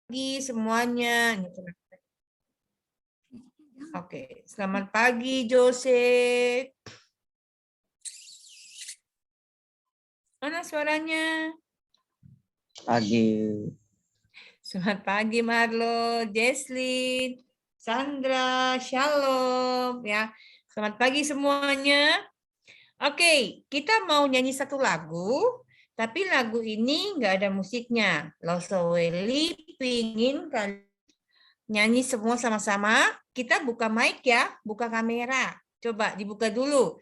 pagi semuanya. Oke, selamat pagi Jose. Mana suaranya? Pagi. Selamat pagi Marlo, Jesslyn, Sandra, Shalom ya. Selamat pagi semuanya. Oke, kita mau nyanyi satu lagu, tapi lagu ini nggak ada musiknya. Losoweli pingin kalian nyanyi semua sama-sama. Kita buka mic ya, buka kamera. Coba dibuka dulu.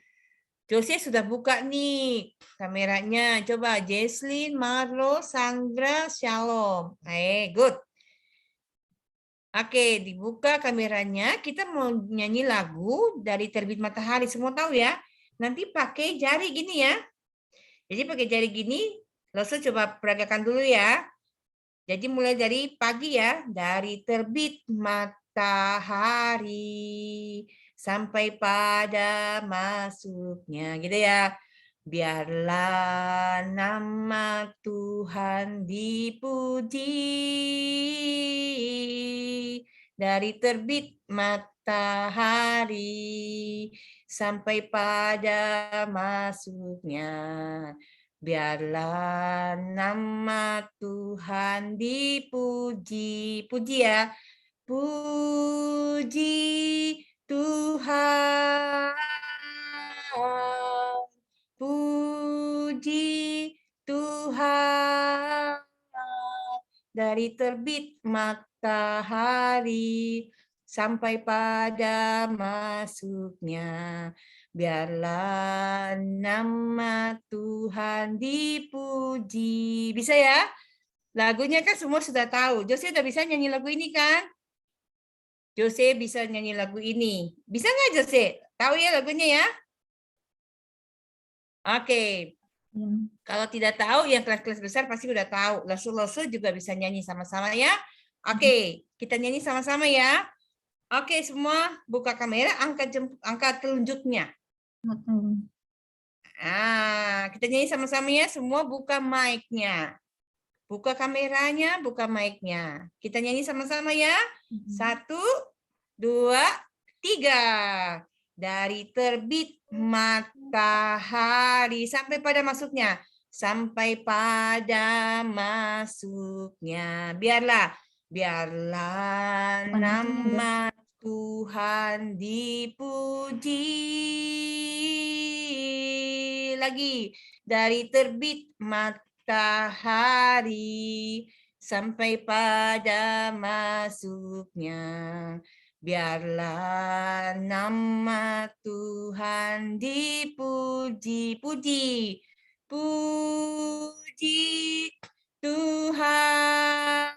Jose sudah buka nih kameranya. Coba Jesslyn, Marlo, Sandra, Shalom. Good. Oke, dibuka kameranya. Kita mau nyanyi lagu dari Terbit Matahari. Semua tahu ya? Nanti pakai jari gini ya. Jadi pakai jari gini, Loso coba peragakan dulu ya. Jadi mulai dari pagi ya, dari terbit matahari sampai pada masuknya, gitu ya. Biarlah nama Tuhan dipuji. Dari terbit matahari sampai pada masuknya. Biarlah nama Tuhan dipuji. Puji ya. Puji Tuhan. Puji Tuhan. Dari terbit matahari sampai pada masuknya. Biarlah nama Tuhan dipuji. Bisa ya? Lagunya kan semua sudah tahu. Jose udah bisa nyanyi lagu ini kan? Jose bisa nyanyi lagu ini. Bisa nggak Jose? Tahu ya lagunya ya? Oke. Kalau tidak tahu, yang kelas-kelas besar pasti udah tahu. Loso-loso juga bisa nyanyi sama-sama ya. Oke, kita nyanyi sama-sama ya. Oke, semua buka kamera, angkat telunjuknya. Kita nyanyi sama-sama ya. Semua buka mic-nya. Buka kameranya, buka mic-nya. Kita nyanyi sama-sama ya. 1, 2, 3. Dari terbit matahari sampai pada masuknya. Sampai pada masuknya. Biarlah nama Tuhan dipuji. Lagi. Dari terbit matahari sampai pada masuknya. Biarlah nama Tuhan dipuji. Puji. Puji Tuhan.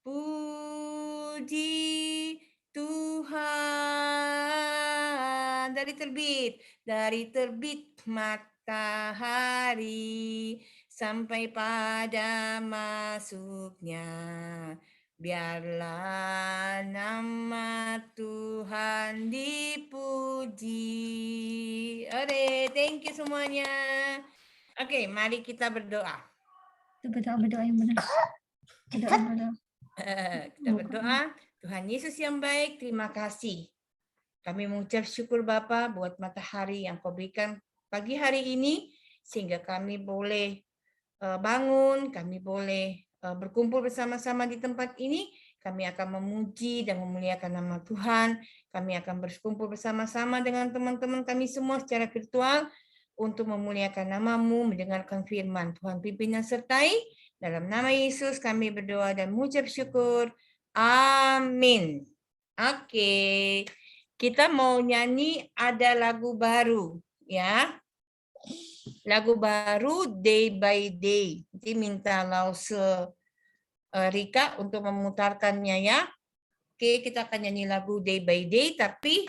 Puji Tuhan. Dari terbit matahari sampai pada masuknya. Biarlah nama Tuhan dipuji. Oke, thank you semuanya. Oke, mari kita berdoa. Berdoa yang benar. Berdoa. Kita berdoa. Tuhan Yesus yang baik, terima kasih. Kami mengucap syukur Bapa buat matahari yang Kau berikan pagi hari ini, sehingga kami boleh bangun, kami boleh berkumpul bersama-sama di tempat ini. Kami akan memuji dan memuliakan nama Tuhan. Kami akan berkumpul bersama-sama dengan teman-teman kami semua secara virtual untuk memuliakan nama-Mu, mendengarkan firman. Tuhan pimpin dan sertai. Dalam nama Yesus kami berdoa dan mengucap syukur. Amin. Oke. Kita mau nyanyi ada lagu baru, ya. Lagu baru Day by Day. Nanti minta Lause Rika untuk memutarkannya ya. Oke, kita akan nyanyi lagu Day by Day, tapi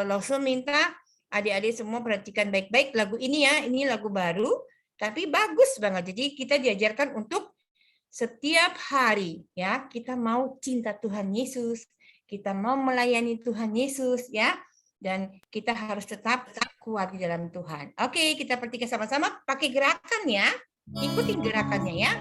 Lause minta adik-adik semua perhatikan baik-baik lagu ini ya. Ini lagu baru, tapi bagus banget. Jadi kita diajarkan untuk setiap hari ya. Kita mau cinta Tuhan Yesus, kita mau melayani Tuhan Yesus ya. Dan kita harus tetap kuat di dalam Tuhan. Oke, kita perhatikan sama-sama pakai gerakan ya. Ikutin gerakannya ya.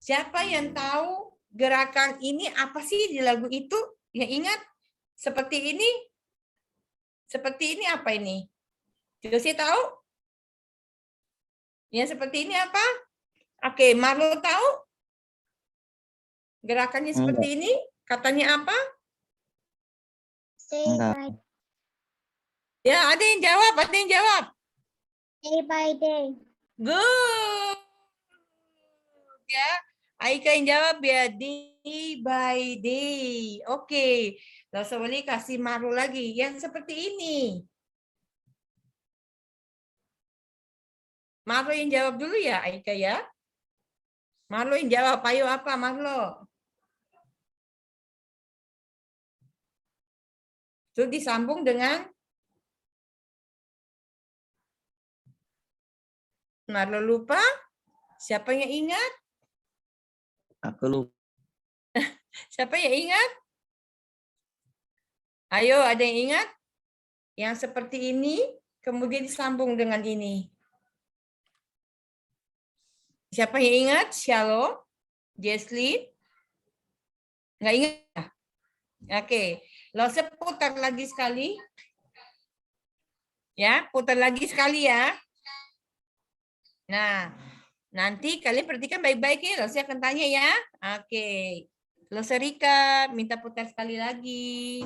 Siapa yang tahu gerakan ini apa sih di lagu itu? Yang ingat? Seperti ini? Seperti ini apa ini? Josie tahu? Yang seperti ini apa? Oke, Marlo tahu? Gerakannya seperti ini? Katanya apa? Day Enggak. by Ya, ada yang jawab, ada yang jawab. day. By day. Good. Ya, Aika yang jawab ya, day by day. Oke, Losa boleh kasih Marlo lagi. Yang seperti ini. Marlo yang jawab dulu ya, Aika ya. Marlo yang jawab, ayo apa Marlo? Itu disambung dengan Marlo lupa? Siapa yang ingat? Aku lupa. Siapa yang ingat? Ayo, ada yang ingat? Yang seperti ini, kemudian disambung dengan ini. Siapa yang ingat? Shalom? Jesslyn? Nggak ingat? Oke, Lose putar lagi sekali. Ya, putar lagi sekali ya. Nah, nanti kalian perhatikan baik-baik ya. Lose akan tanya ya. Oke. Lose Rika, minta putar sekali lagi.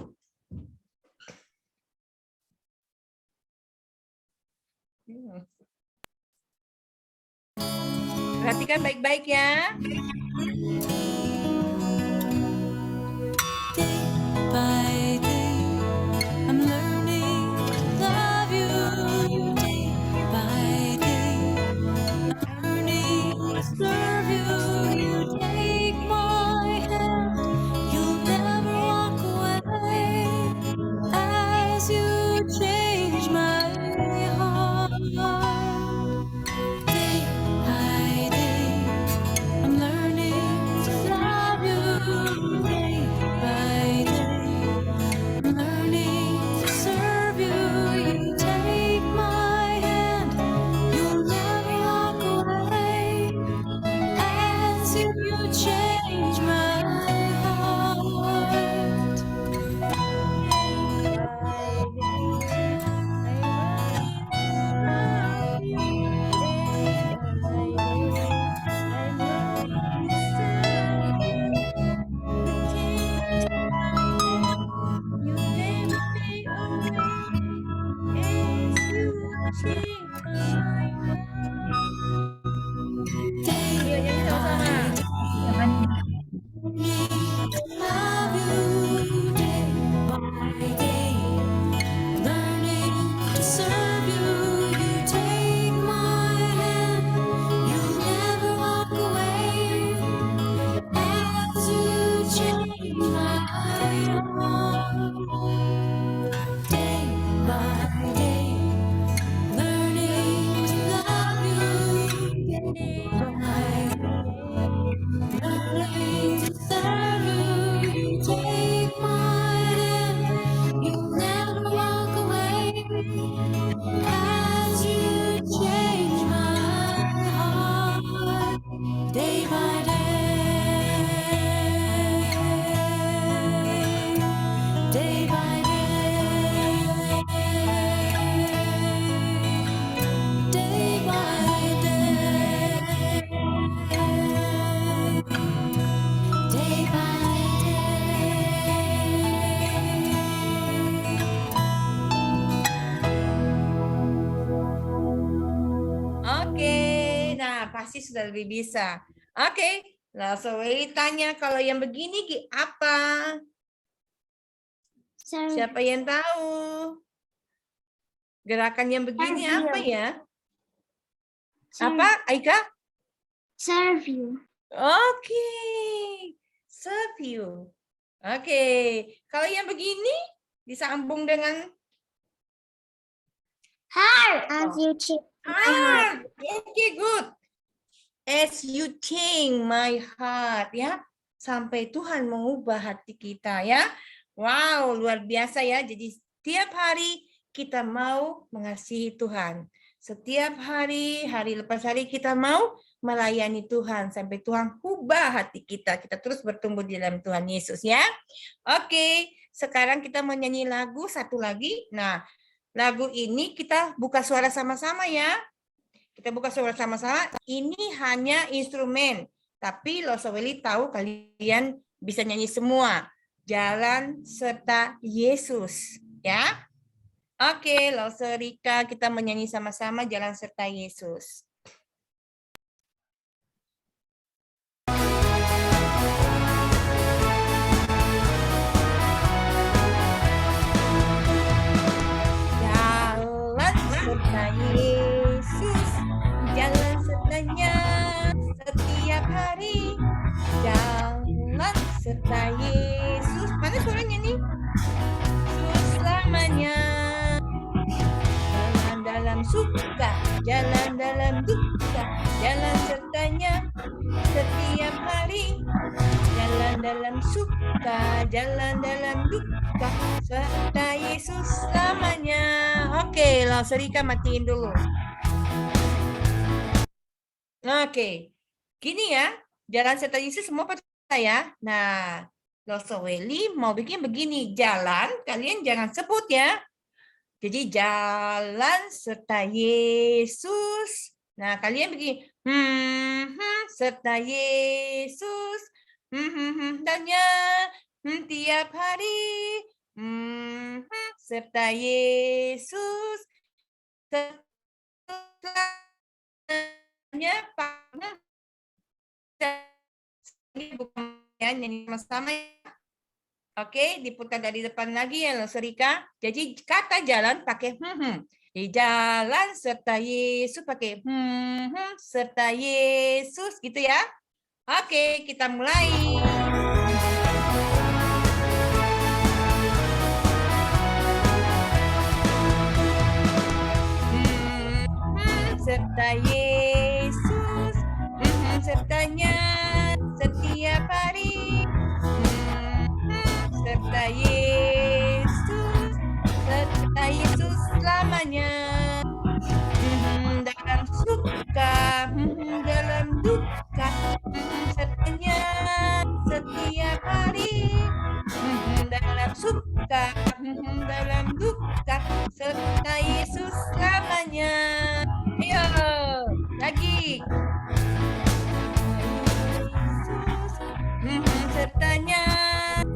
Perhatikan baik-baik ya. By day, I'm learning to love you. Day by day, I'm learning to serve you. You take my hand, you'll never walk away. As you change my heart, day by day, I'm learning to love you. Day by day, I'm learning to serve you. You take my hand, you'll never walk away. As you change my heart. Love you day by day, learning to serve you. You take my hand, you'll never walk away. As you change my heart, day by day, learning to love you. Day by day, learning to serve you. You take my hand, you'll never walk away. As you change my heart, day by day, day by day, day by day, day by Oke, nah pasti sudah lebih bisa. Oke, langsung tanya kalau yang begini apa? Serve, Siapa yang tahu? Gerakan yang begini Serve apa you. ya? serve, Apa, Aika? serve you. Oke, serve you. Oke, kalau yang begini disambung dengan Heart. As you change my heart. heart. Oke, good. As you change my heart, ya. Sampai Tuhan mengubah hati kita, ya. Wow, luar biasa ya. Jadi setiap hari kita mau mengasihi Tuhan. Setiap hari, hari lepas hari kita mau melayani Tuhan sampai Tuhan ubah hati kita. Kita terus bertumbuh di dalam Tuhan Yesus ya. Oke, sekarang kita mau nyanyi lagu satu lagi. Nah, lagu ini kita buka suara sama-sama ya. Kita buka suara sama-sama. Ini hanya instrumen, tapi Losoweli tahu kalian bisa nyanyi semua. Jalan serta Yesus, ya. Oke, Loserika, kita menyanyi sama-sama Jalan serta Yesus. Jalan serta Yesus, jalan sertanya setiap hari. Jalan serta Yesus. Mana suaranya nih? Selamanya. Jalan dalam suka, jalan dalam duka, jalan sertanya setiap hari. Jalan dalam suka, jalan dalam duka, serta Yesus selamanya. Oke, Loserika matiin dulu. Oke, gini ya, jalan serta Yesus semua percaya. Nah, Losoweli mau bikin begini, jalan kalian jangan sebut ya. Jadi jalan serta Yesus. Nah, kalian begini, serta Yesus, tanya tiap hari, serta Yesus, sertanya bukan ya, nyanyi sama-sama ya. Oke, diputar dari depan lagi ya Loserika. Jadi kata jalan pakai Di jalan serta Yesus pakai serta Yesus gitu ya. Oke, kita mulai. Serta Yesus, sertanya setiap hari. Serta Yesus selamanya. Dalam suka, dalam duka, sertanya setiap hari. Dalam suka, dalam duka, serta Yesus selamanya. Ayo, lagi. Yesus, sertanya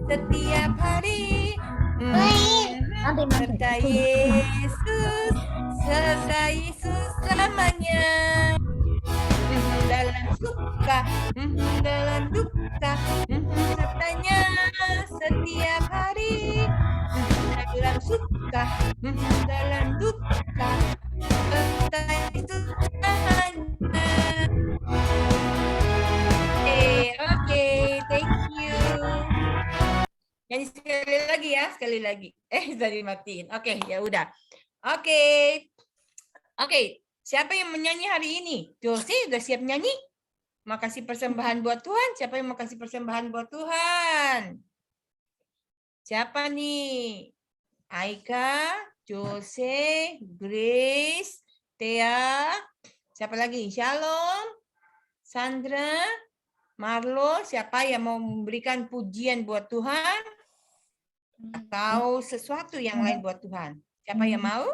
setiap hari. Serta Yesus selamanya. Dalam suka, dalam duka, sertanya setiap hari. Dalam suka, dalam duka, serta Yesus selamanya. Oke, thank you. Nyanyi sekali lagi. Tadi matiin. Oke, ya udah. Oke. Siapa yang menyanyi hari ini? Jose udah siap nyanyi? Mau kasih persembahan buat Tuhan? Siapa yang mau kasih persembahan buat Tuhan? Siapa nih? Aika, Jose, Grace, Thea. Siapa lagi? Shalom, Sandra, Marlo. Siapa yang mau memberikan pujian buat Tuhan? Atau sesuatu yang lain buat Tuhan? Siapa yang mau?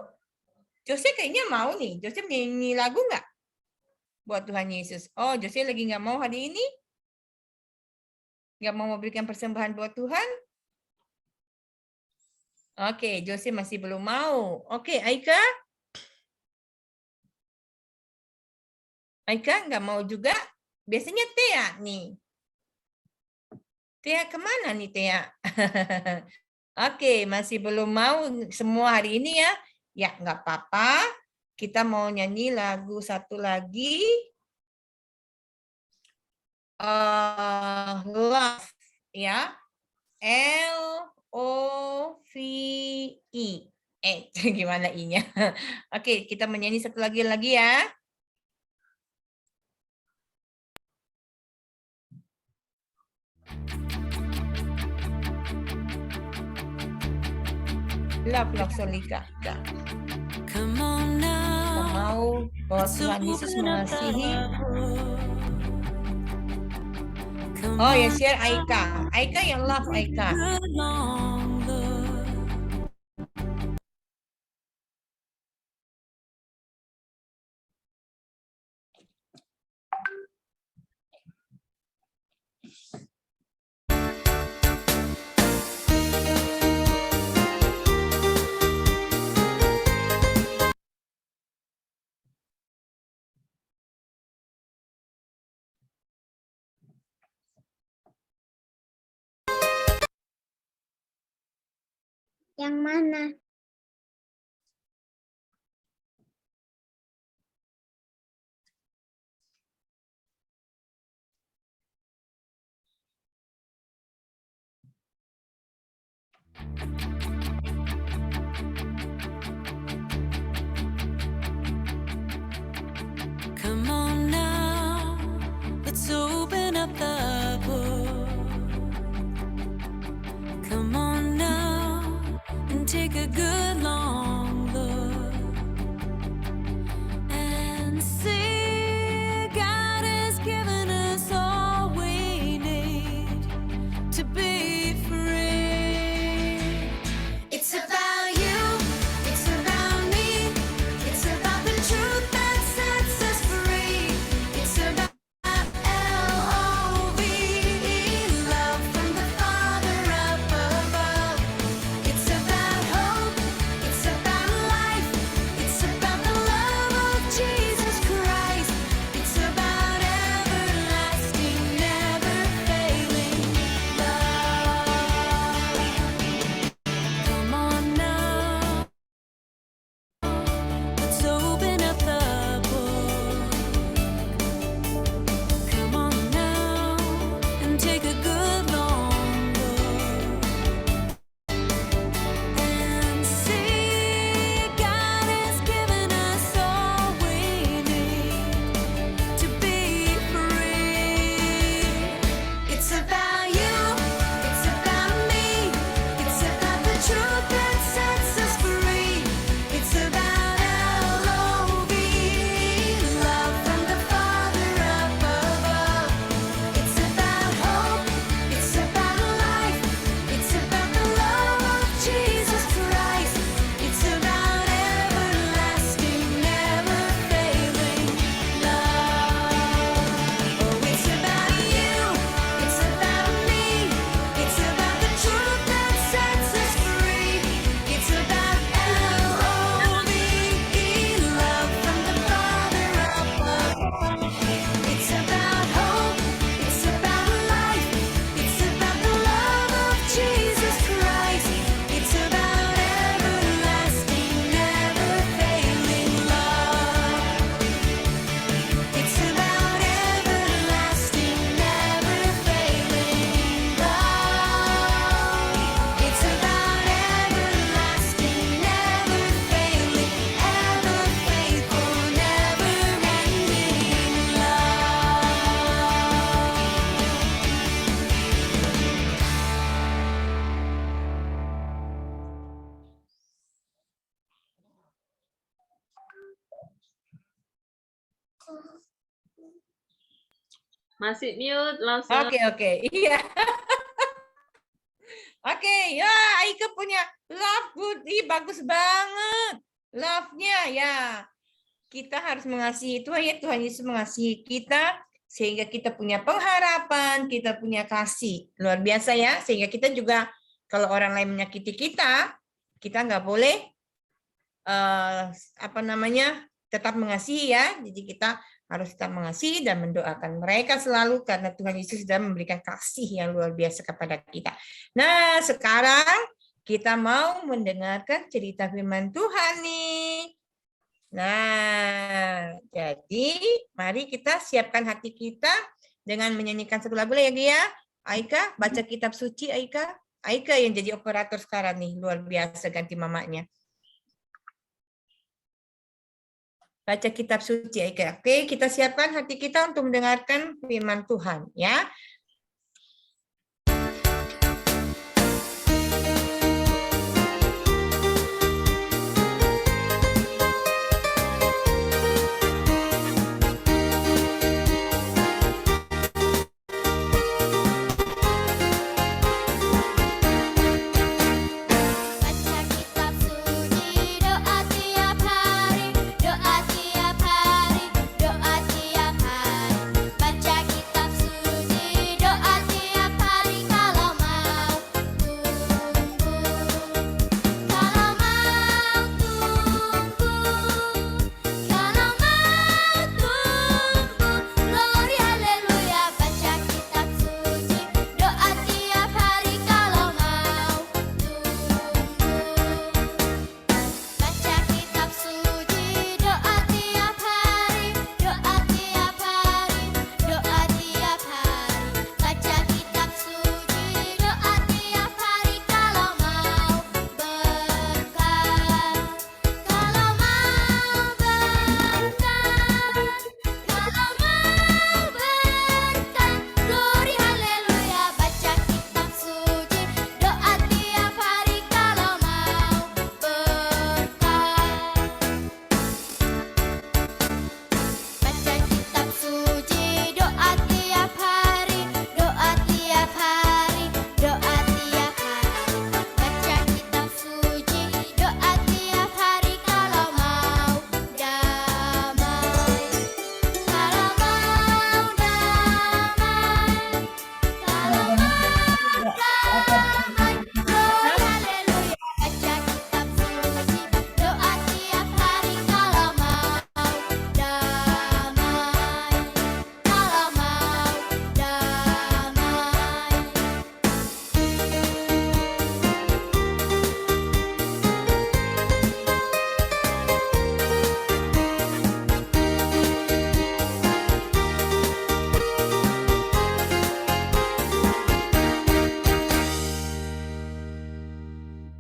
Jose kayaknya mau nih. Jose nyanyi lagu nggak? Buat Tuhan Yesus. Oh, Jose lagi nggak mau hari ini? Nggak mau memberikan persembahan buat Tuhan? Oke, Jose masih belum mau. Oke, Aika? Aika nggak mau juga? Biasanya Thea nih. Thea kemana nih Thea? Oke, masih belum mau semua hari ini ya. Ya, nggak apa-apa. Kita mau nyanyi lagu satu lagi. Love, ya. L-O-V-E. Gimana I-nya? Oke, kita menyanyi satu lagi ya. Love Solika. Come on now. mau bahwa Let's Tuhan Yesus open up mengasihi. the book. Come Oh ya, on share now, Aika. Aika yang love take a Aika. good long look. Yang mana? Come on now, let's open up the book. Come on now and take a good long look and see God has given us all we need to be free. It's about you, it's about me, it's about the truth that sets us free. It's about L-O-V-E, love from the Father up above. It's about hope, it's about life, it's about the love of Jesus Christ. It's about everlasting, never failing love. Come on now, let's open up the book. Come on now and take a good long look and see God has given us all we need to be free. It's about you, it's about me, it's about the truth that sets us free. It's about L-O-V-E, love from the Father up above. It's about hope, it's about life, it's about the love of Jesus Christ. It's about everlasting, never failing love. Oh, it's about you, it's about me, it's about the truth that sets us free. It's about L-O-V-E, love from the Father up above. It's about hope, it's about life, it's about the love of Jesus Christ. It's about everlasting, never failing love. It's about everlasting, never failing love. It's about everlasting, never failing, ever faithful, never ending Masih mute, langsung. Oke, iya. Oke, ya Aika punya love good, ih bagus banget. Love-nya ya. Kita harus mengasihi Tuhan ya, Tuhan Yesus mengasihi kita sehingga kita punya pengharapan, kita punya kasih. Luar biasa ya, sehingga kita juga kalau orang lain menyakiti kita nggak boleh tetap mengasihi ya. Jadi kita harus tetap mengasihi dan mendoakan mereka selalu karena Tuhan Yesus sudah memberikan kasih yang luar biasa kepada kita. Nah, sekarang kita mau mendengarkan cerita firman Tuhan nih. Nah, jadi mari kita siapkan hati kita dengan menyanyikan satu lagu ya, Gia. Aika, baca kitab suci, Aika. Aika yang jadi operator sekarang nih, luar biasa ganti mamanya. Baca kitab suci, Aika. Oke, kita siapkan hati kita untuk mendengarkan firman Tuhan, ya.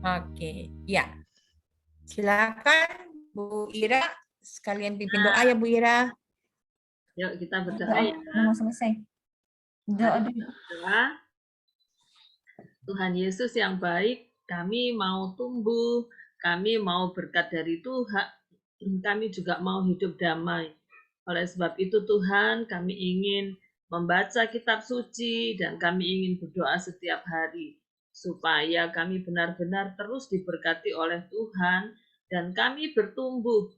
Oke, ya. Silakan Bu Ira, sekalian pimpin doa ya Bu Ira. Yuk kita berdoa Doa, ya. udah mau selesai. Doa dulu. Doa. Tuhan Yesus yang baik, kami mau tumbuh, kami mau berkat dari Tuhan, kami juga mau hidup damai. Oleh sebab itu Tuhan, kami ingin membaca kitab suci dan kami ingin berdoa setiap hari supaya kami benar-benar terus diberkati oleh Tuhan dan kami bertumbuh.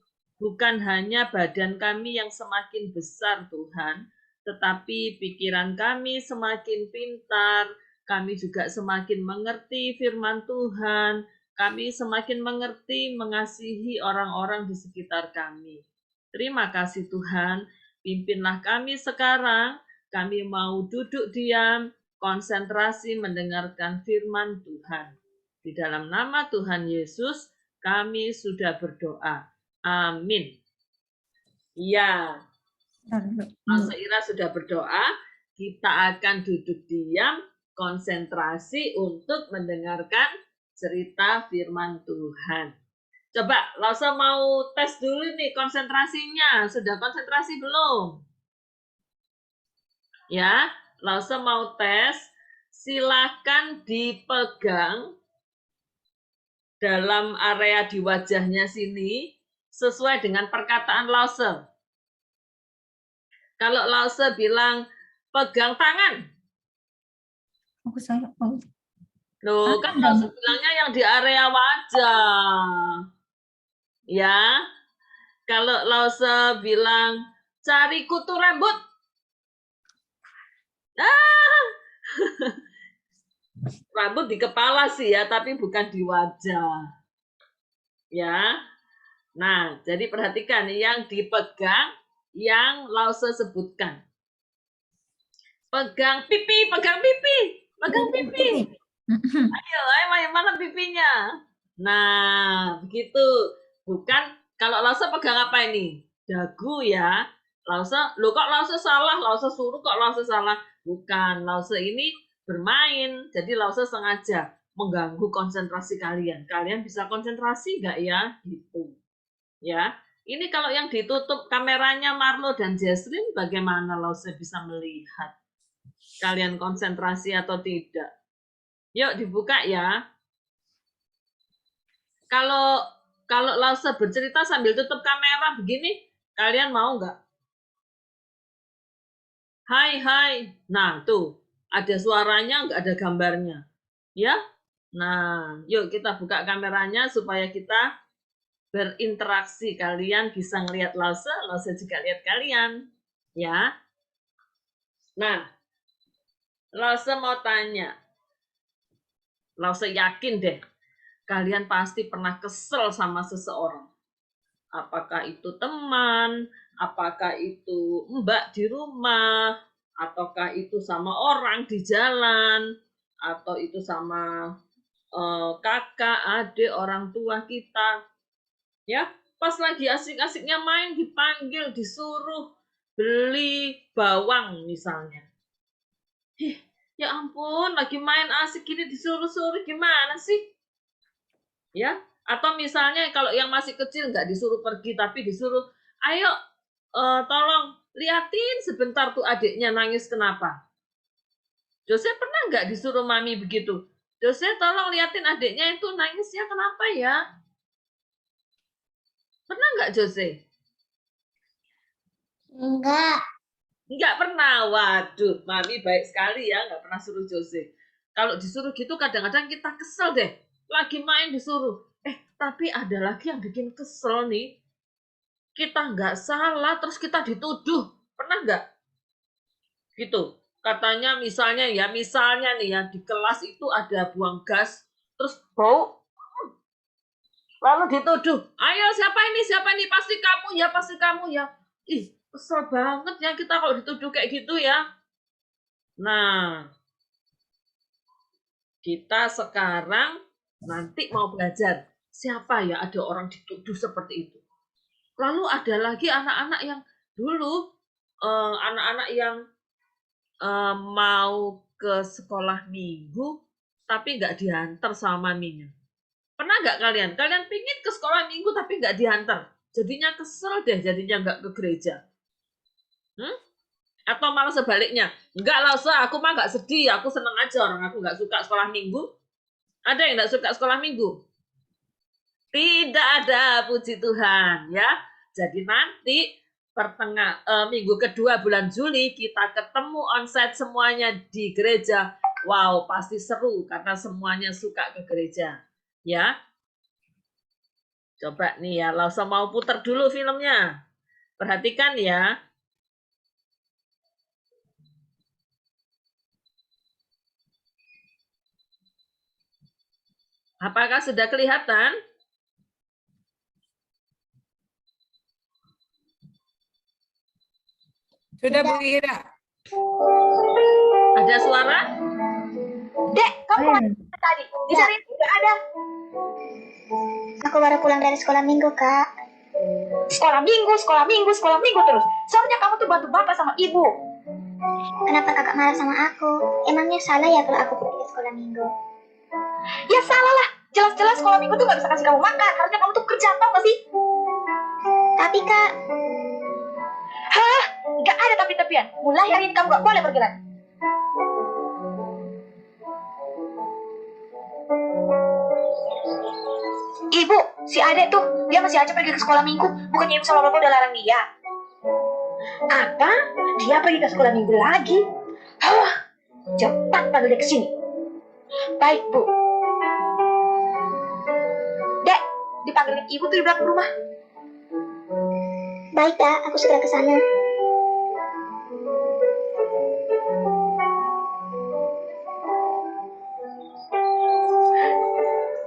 Bukan hanya badan kami yang semakin besar Tuhan, tetapi pikiran kami semakin pintar, kami juga semakin mengerti firman Tuhan, kami semakin mengerti mengasihi orang-orang di sekitar kami. Terima kasih Tuhan, pimpinlah kami sekarang, kami mau duduk diam, konsentrasi mendengarkan firman Tuhan. Di dalam nama Tuhan Yesus, kami sudah berdoa. Amin. Ya, Bentar dulu. kalau Ira sudah berdoa, kita akan duduk diam, konsentrasi untuk mendengarkan cerita firman Tuhan. Coba, Lasa mau tes dulu nih konsentrasinya. Sudah konsentrasi belum? Ya, Lasa mau tes. Silakan dipegang dalam area di wajahnya sini sesuai dengan perkataan Lasa. Kalau Lasa bilang pegang tangan, Aku saya mau. loh kan Lasa bilangnya yang di area wajah. Ya, kalau Lasa bilang cari kutu rambut. Ah, rambut di kepala sih ya, tapi bukan di wajah. Ya. Nah, jadi perhatikan yang dipegang, yang Lause sebutkan. Pegang pipi, pegang pipi, pegang pipi. Ayo, mana pipinya? Nah, begitu. Bukan, kalau Lause pegang apa ini? Dagu ya. Lause, lo kok Lause salah? Lause suruh kok Lause salah? Bukan, Lause ini bermain. Jadi Lause sengaja mengganggu konsentrasi kalian. Kalian bisa konsentrasi nggak ya? Gitu. Ya, ini kalau yang ditutup kameranya Marlo dan Jesslyn, bagaimana Lause bisa melihat kalian konsentrasi atau tidak? Yuk dibuka ya. Kalau Lause bercerita sambil tutup kamera begini, kalian mau nggak? Hai, hai. Nah, tuh. Ada suaranya, nggak ada gambarnya. Ya? Nah, yuk kita buka kameranya supaya kita berinteraksi. Kalian bisa ngelihat Lause, Lause juga lihat kalian. Ya. Nah, Lause mau tanya. Lause yakin deh, kalian pasti pernah kesel sama seseorang. Apakah itu teman, apakah itu mbak di rumah, ataukah itu sama orang di jalan, atau itu sama kakak, adik, orang tua kita. Ya, pas lagi asik-asiknya main dipanggil, disuruh beli bawang misalnya. Ya ampun, lagi main asik gini disuruh-suruh gimana sih? Ya, atau misalnya kalau yang masih kecil nggak disuruh pergi tapi disuruh, ayo tolong liatin sebentar tuh adiknya nangis kenapa. Jose pernah nggak disuruh mami begitu? Jose tolong liatin adiknya itu nangisnya kenapa ya? Pernah nggak Jose? Enggak. Nggak pernah. Waduh, mami baik sekali ya, nggak pernah suruh Jose. Kalau disuruh gitu kadang-kadang kita kesel deh. Lagi main disuruh. Tapi ada lagi yang bikin kesel nih. Kita nggak salah, terus kita dituduh. Pernah nggak? Gitu. Katanya misalnya nih ya, di kelas itu ada buang gas, terus bau. Lalu dituduh. Ayo siapa ini? Pasti kamu ya. Ih, kesel banget ya kita kalau dituduh kayak gitu ya. Nah, kita sekarang nanti mau belajar. Siapa ya ada orang dituduh seperti itu. Lalu ada lagi anak-anak yang dulu, anak-anak yang mau ke sekolah minggu, tapi nggak diantar sama maminya. Pernah nggak kalian? Kalian pingin ke sekolah minggu tapi nggak diantar. Jadinya kesel deh, jadinya nggak ke gereja. Atau malah sebaliknya. Enggak lah, aku mah nggak sedih. Aku seneng aja, orang aku nggak suka sekolah minggu. Ada yang nggak suka sekolah minggu? Tidak ada, puji Tuhan ya. Jadi nanti minggu kedua bulan Juli kita ketemu onsite semuanya di gereja. Wow, pasti seru karena semuanya suka ke gereja. Ya. Coba nih ya, Lausa mau putar dulu filmnya. Perhatikan ya. Apakah sudah kelihatan? Sudah Bu Ira. Ada suara? Dek, kamu kemana tadi? Dicari nggak ada. Aku baru pulang dari sekolah minggu, Kak. Sekolah minggu terus. Seharusnya kamu tuh bantu bapak sama ibu. Kenapa kakak marah sama aku? Emangnya salah ya kalau aku pergi ke sekolah minggu? Ya salah lah. Jelas-jelas sekolah minggu tuh nggak bisa kasih kamu makan. Harusnya kamu tuh kerja, tau gak sih? Tapi Kak, Hah? Nggak ada tapi-tapian. Mulai hari ini kamu nggak boleh pergi lagi. Ibu, si adek tuh, dia masih aja pergi ke sekolah minggu. Bukannya ibu sama bapak udah larang dia. Apa? Dia pergi ke sekolah minggu lagi? Hah? Cepat panggil dia ke sini. Baik, Bu. Dek, dipanggilin ibu tuh di belakang rumah. baik Kak, aku segera ke sana.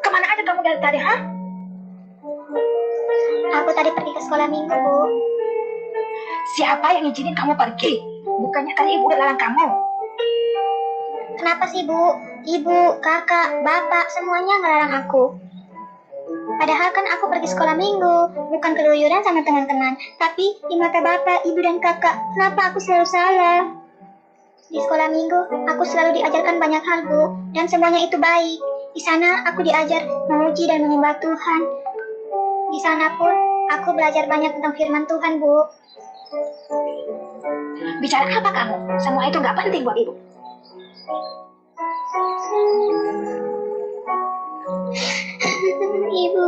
Kemana aja kamu dari tadi, ha? Aku tadi pergi ke sekolah minggu, Bu. Siapa yang izinin kamu pergi? Bukannya tadi ibu udah larang kamu. Kenapa sih, Bu? Ibu, kakak, bapak, semuanya ngelarang aku. Padahal kan aku pergi sekolah minggu, bukan keluyuran sama teman-teman. Tapi di mata bapak, ibu, dan kakak, kenapa aku selalu salah? Di sekolah minggu, aku selalu diajarkan banyak hal, Bu. Dan semuanya itu baik. Di sana aku diajar memuji dan menyembah Tuhan. Di sana pun aku belajar banyak tentang firman Tuhan, Bu. Bicara apa kamu? Semua itu nggak penting buat ibu. Ibu.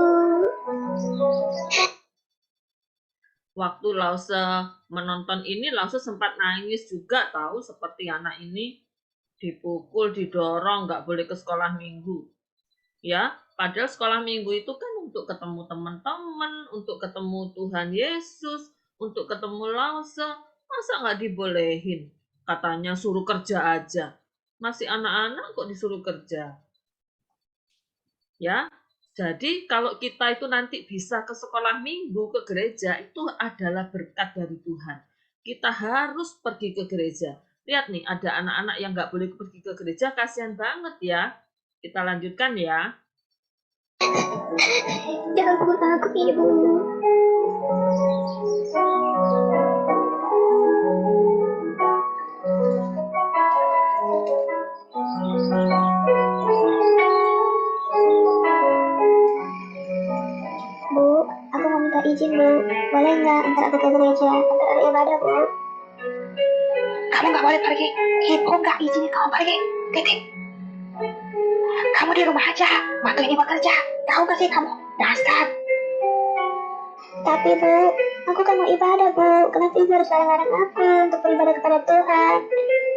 Waktu Lause menonton ini, Lause sempat nangis juga tahu seperti anak ini dipukul, didorong, nggak boleh ke sekolah minggu. Ya, padahal sekolah minggu itu kan untuk ketemu teman-teman, untuk ketemu Tuhan Yesus, untuk ketemu Lause. Masa nggak dibolehin? Katanya suruh kerja aja. Masih anak-anak kok disuruh kerja. Ya, jadi kalau kita itu nanti bisa ke sekolah minggu, ke gereja, itu adalah berkat dari Tuhan. Kita harus pergi ke gereja. Lihat nih, ada anak-anak yang nggak boleh pergi ke gereja, kasihan banget ya. Kita lanjutkan ya. Jangan pukul aku, Ibu. Bu, aku mau minta izin, Bu. Boleh nggak antar aku ke gereja? Antar ada ibadah, Bu. Kamu nggak boleh pergi. Ibu nggak izinin kamu pergi. Titik. Kamu di rumah aja. Bantuin ibu kerja. Tahu gak sih kamu? Dasar. Tapi, Bu, aku kan mau ibadah, Bu. Kenapa Ibu harus larang-larang aku untuk beribadah kepada Tuhan?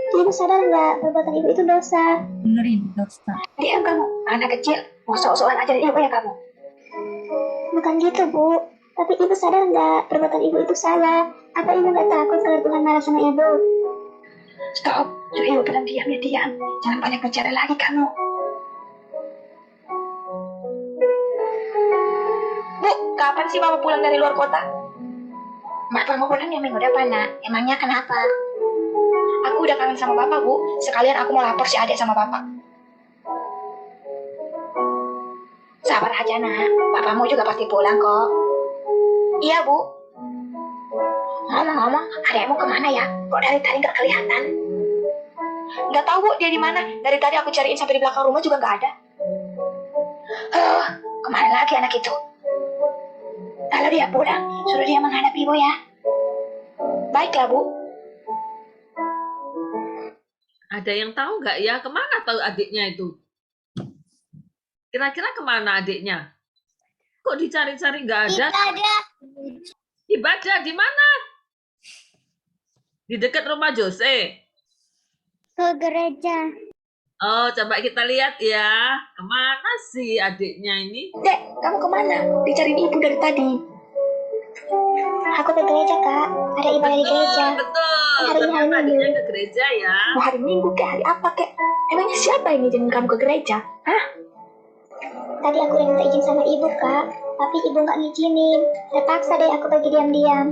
Ibu sadar nggak perbuatan Ibu itu dosa? Dengerin, dosa. Diam kamu. Anak kecil. Mau sok-sokan aja ibu ya kamu. Bukan gitu, Bu. Tapi Ibu sadar nggak perbuatan Ibu itu salah? Apa Ibu nggak takut kalau Tuhan marah sama Ibu? Stop. Suruh ibu bilang diam ya diam. Jangan banyak bicara lagi kamu. Bu, kapan sih mama pulang dari luar kota? Bapak mau pulang ya minggu depan, Nak. Emangnya kenapa? Aku udah kangen sama bapak, Bu. Sekalian aku mau lapor si adik sama bapak. Sabar aja, Nak. Bapakmu juga pasti pulang kok. Iya, Bu. Ngomong-ngomong, adikmu kemana ya? Kok dari tadi nggak kelihatan? Nggak tahu, Bu, dia di mana. Dari tadi aku cariin sampai di belakang rumah juga nggak ada. kemana lagi anak itu? Kalau dia pulang, suruh dia menghadap ibu ya. Baiklah, Bu. Ada yang tahu nggak ya kemana tahu adiknya itu? Kira-kira kemana adiknya? Kok dicari-cari nggak ada? Ibadah di mana? Di dekat rumah Jose. Ke gereja. Oh, coba kita lihat ya. Kemana sih adiknya ini? Dek, kamu kemana? Dicariin ibu dari tadi. Aku ke gereja, Kak. Ada ibadah di gereja. Betul. Hari ini Ternyata hari adiknya Minggu. ke gereja ya. Mau hari Minggu kek, hari apa kek? Emangnya siapa yang ngizinin kamu ke gereja? Hah? Tadi aku udah minta izin sama ibu, Kak. Tapi ibu nggak ngizinin. Terpaksa deh aku pergi diam-diam.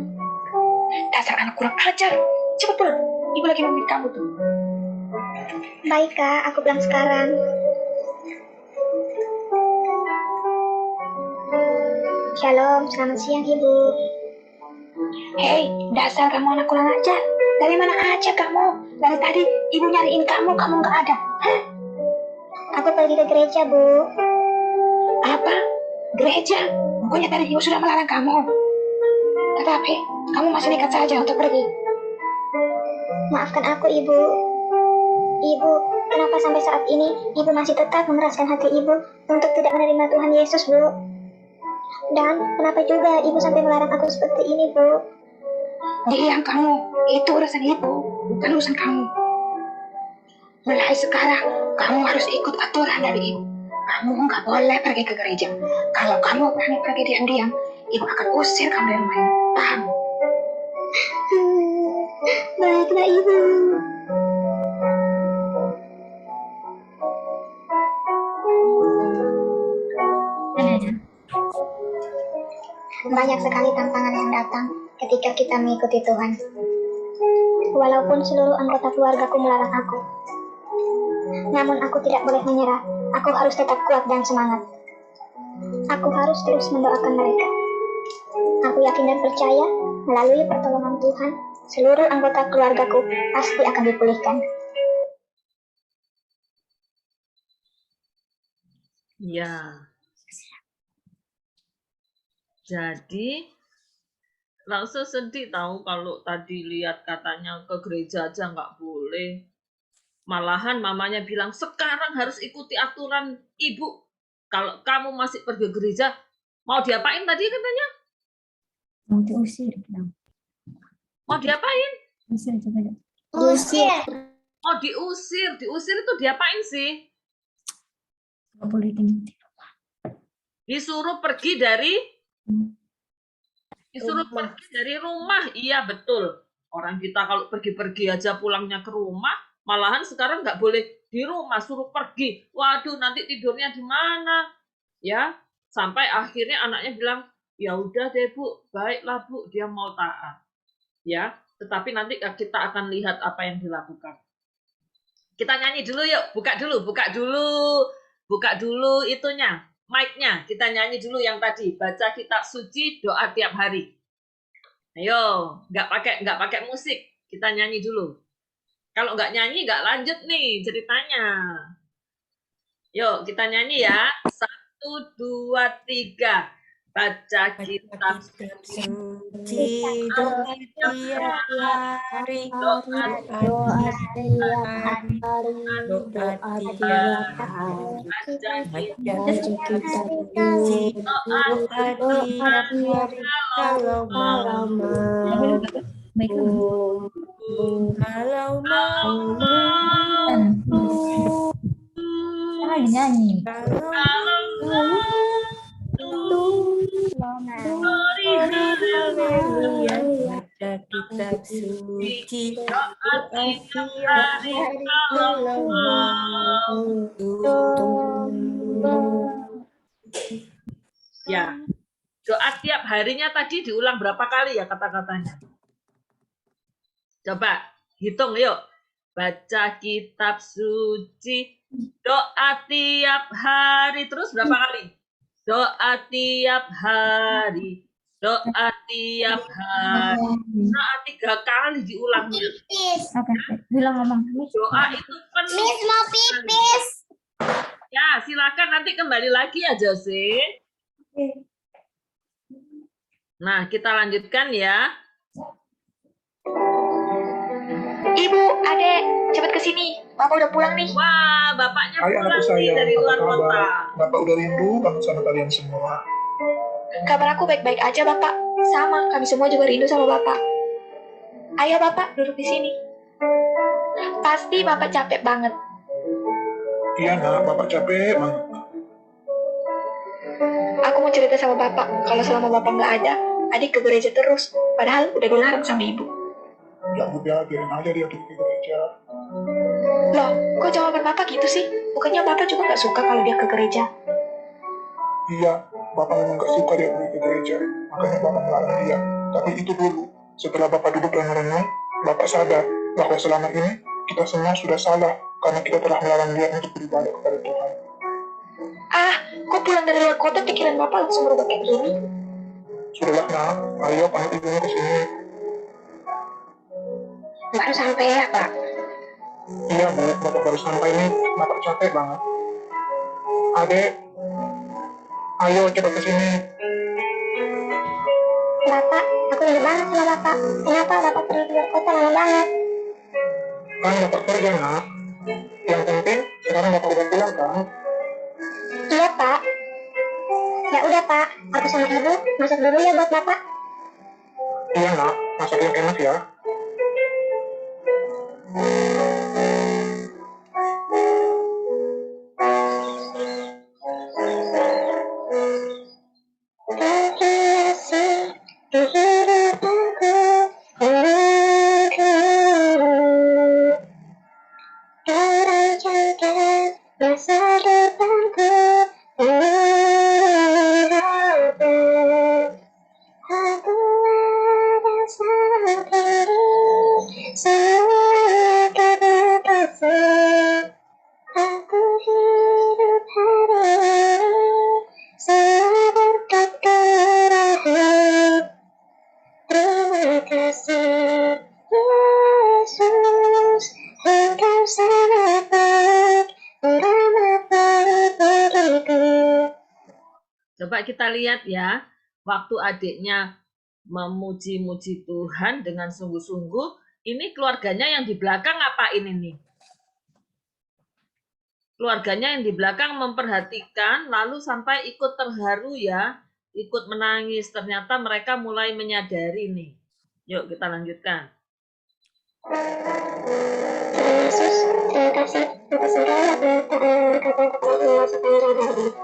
Dasar anak kurang ajar. Cepat pulang. Ibu lagi nungguin kamu tuh. Baik, Kak. Aku pulang sekarang. Shalom, selamat siang, Ibu. Hei, dasar kamu anak kurang ajar. Dari mana aja kamu? Dari tadi ibu nyariin kamu nggak ada. Hah? Aku pergi ke gereja, Bu. Apa? Gereja? Bukannya tadi ibu sudah melarang kamu. Tetapi, kamu masih nekat saja untuk pergi. Maafkan aku, Ibu. Ibu, kenapa sampai saat ini Ibu masih tetap mengeraskan hati Ibu untuk tidak menerima Tuhan Yesus, Bu? Dan kenapa juga Ibu sampai melarang aku seperti ini, Bu? Diam kamu. Itu urusan ibu, bukan urusan kamu. Mulai sekarang, kamu harus ikut aturan dari ibu. Kamu nggak boleh pergi ke gereja. Kalau kamu berani pergi diam-diam, ibu akan usir kamu dari rumah ini. Paham? Baiklah, Ibu. Banyak sekali tantangan yang datang ketika kita mengikuti Tuhan. Walaupun seluruh anggota keluargaku melarang aku, namun aku tidak boleh menyerah. Aku harus tetap kuat dan semangat. Aku harus terus mendoakan mereka. Aku yakin dan percaya, melalui pertolongan Tuhan, seluruh anggota keluargaku pasti akan dipulihkan. Ya. Jadi langsung sedih tahu kalau tadi lihat katanya ke gereja aja nggak boleh. Malahan mamanya bilang sekarang harus ikuti aturan ibu. Kalau kamu masih pergi gereja, mau diapain tadi katanya? Mau diusir. Bilang. Mau diapain? Usir coba. Mau diusir. Diusir itu diapain sih? Nggak boleh gini. Disuruh pergi dari rumah. Iya betul. Orang kita kalau pergi-pergi aja pulangnya ke rumah, malahan sekarang nggak boleh di rumah, suruh pergi. Waduh, nanti tidurnya di mana? Ya, sampai akhirnya anaknya bilang, ya udah deh Bu, baiklah Bu, dia mau taat. Ya, tetapi nanti kita akan lihat apa yang dilakukan. Kita nyanyi dulu yuk, buka dulu itunya, mic-nya. Kita nyanyi dulu yang tadi, baca kitab suci, doa tiap hari. Ayo, nggak pakai musik, kita nyanyi dulu. Kalau nggak nyanyi nggak lanjut nih ceritanya. Yuk kita nyanyi ya. 1, 2, 3. Baca kitab suci, doa tiap hari, doa tiap hari, doa tiap hari, baca kitab suci, doa tiap hari, kalau mau, kalau mau, Lagi nyanyi. haleluya, baca kitab suci, doa tiap hari, kalau mau tuntun. Ya, doa tiap harinya tadi diulang berapa kali ya kata-katanya? Coba hitung yuk. Baca kitab suci, doa tiap hari. Terus berapa kali? Doa tiap hari, doa tiap hari. Doa 3 kali diulangnya. Oke, bilang ngomong. Doa itu penting. Miss mau pipis. Ya, silakan nanti kembali lagi ya Jose. Nah, kita lanjutkan ya. Ibu, adek, cepet kesini. Bapak udah pulang nih. Wah, bapaknya Hai pulang anakku nih sayang, dari apa luar kabar? kota. Bapak udah rindu banget sama kalian semua. Kabar aku baik-baik aja, Bapak. Sama, kami semua juga rindu sama Bapak. Ayo, Bapak, duduk di sini. Pasti Bapak capek banget. Iya nak, Bapak capek banget. Aku mau cerita sama Bapak. Kalau selama Bapak nggak ada, adik ke gereja terus. Padahal udah dilarang sama Ibu. Ya udah, biarin aja dia pergi ke gereja. Loh, kok jawaban Bapak gitu sih? Bukannya Bapak juga nggak suka kalau dia ke gereja? Iya, Bapak memang gak suka dia pergi ke gereja, makanya Bapak melarang dia. Tapi itu dulu, setelah Bapak duduk dan merenung, Bapak sadar bahwa selama ini kita semua sudah salah karena kita telah melarang dia untuk beribadah kepada Tuhan. Ah, kok pulang dari luar kota pikiran Bapak langsung berubah kayak gini? Sudahlah nak, ayo panggil ibunya ke sini. Baru sampai ya, Pak. Iya bu, Bapak baru sampai nih, Bapak capek banget. Adek, ayo cepat ke sini. Bapak, aku rindu banget sama Bapak. Kenapa Bapak pergi ke luar kota lama banget? Kan Bapak kerja nak. Yang penting sekarang Bapak udah pulang kan? Iya, Pak. Ya udah, Pak. Aku sama Ibu masuk dulu ya buat Bapak. Iya nak, masak yang enak ya. Kasih kehidupanku engkau. Gerejakan masa depanku engkau. Aku akan selalu beri semua kasih. Aku hidup hari ini selalu berkat terakhir. Terima kasih Yesus, Engkau sangat baik, ramah baik bagiku. Coba kita lihat ya, waktu adiknya memuji-muji Tuhan dengan sungguh-sungguh, ini keluarganya yang di belakang ngapain ini? Keluarganya yang di belakang memperhatikan, lalu sampai ikut terharu ya, ikut menangis. Ternyata mereka mulai menyadari nih. Yuk kita lanjutkan. Tuhan Yesus, terima kasih atas segala pengorbanan berkat yang telah Engkau sepanjang hari ini.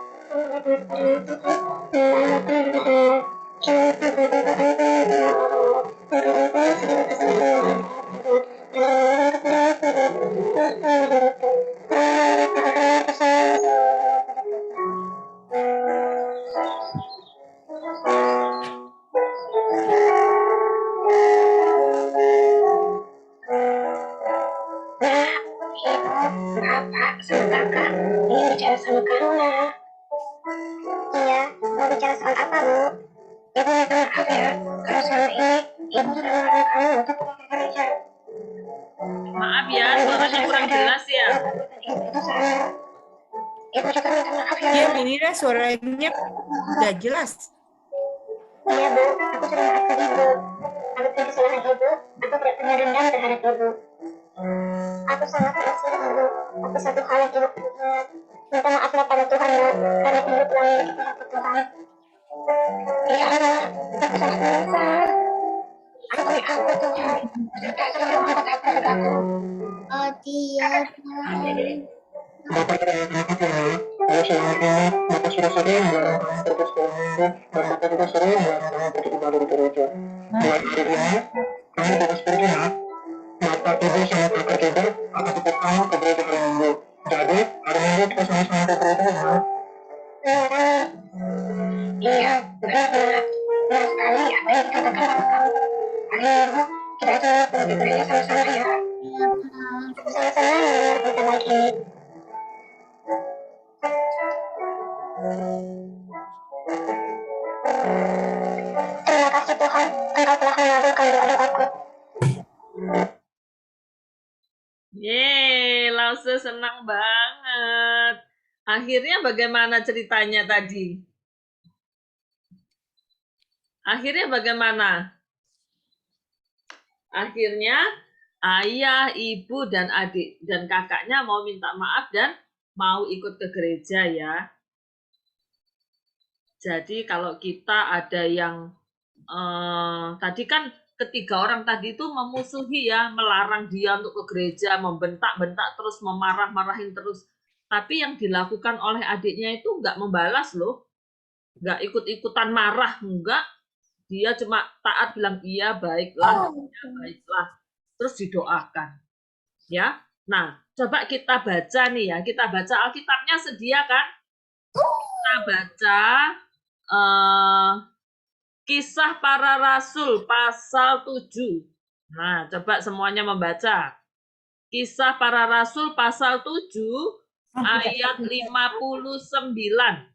Nah, Ibu, Bapak, sama Kakak, ingin bicara sama kamu, Nak. Iya, mau bicara soal apa, Bu? Ibu minta maaf ya, kalau selama ini Ibu sudah melarang kamu untuk pergi ke gereja. Maaf ya, suaranya kurang jelas ya. Itu salah. Ibu juga minta maaf ya, Ya, Bu. Binira suaranya nggak jelas. Iya, Bu, aku sudah maafkan Ibu. Apapun kesalahan Ibu, aku tidak pernah dendam terhadap Ibu. Aku sangat mengasihi Ibu. Tapi satu hal yang Ibu perlu ingat, minta maaflah pada Tuhan, Nak, karena Ibu telah memiliki hati Tuhan. Ya Allah, aku sangat menyesal. Aku diampun Tuhan, sudah selalu mengangkat hati padaku. Oh, tidak. Bapak terima kasih ya. Kalau selama ini Bapak sudah sering melarang kamu pergi sekolah minggu dan Bapak juga sering melarang kamu pergi ibadah di gereja. Mulai hari ini, kamu bebas pergi nak. Bapak, Ibu, sama Kakak juga akan tetap kamu ke gereja hari Minggu. Jadi, hari Minggu kita sama-sama ke gereja ya. Iya, benar. Benar sekali apa yang dikatakan sama kamu. Hari Minggu kita semua pergi ke gereja sama-sama ya. Aku sangat senang mendengar berita baik ini. Terima kasih Tuhan, Engkau telah mengabulkan doa-doaku. Yeay, Lause senang banget. Akhirnya bagaimana ceritanya tadi? Akhirnya bagaimana? Akhirnya ayah, ibu, dan adik dan kakaknya mau minta maaf dan mau ikut ke gereja ya. Jadi kalau kita ada yang tadi kan ketiga orang tadi itu memusuhi ya, melarang dia untuk ke gereja, membentak-bentak terus, memarah-marahin terus. Tapi yang dilakukan oleh adiknya itu nggak membalas loh, nggak ikut-ikutan marah, enggak. Dia cuma taat bilang iya baiklah, iya baiklah, terus didoakan. Ya, nah coba kita baca nih ya, kita baca Alkitabnya sedia kan? Kita baca Kisah Para Rasul pasal 7. Nah, coba semuanya membaca. Kisah Para Rasul pasal 7 ayat 59.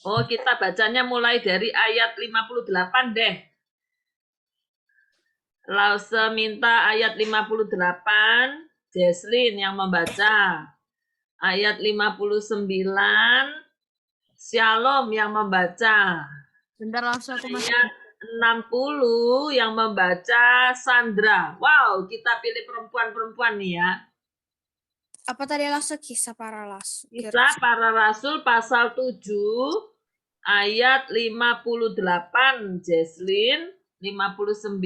Oh, kita bacanya mulai dari ayat 58 deh. Lause minta ayat 58, Jesslyn yang membaca. Ayat 59, Shalom yang membaca. Bentar langsung aku masuk. Ayat 60 yang membaca Sandra. Wow, kita pilih perempuan-perempuan nih ya. Apa tadi langsung Kisah Para Rasul? Kisah Para Rasul pasal 7 ayat 58 Jesslyn, 59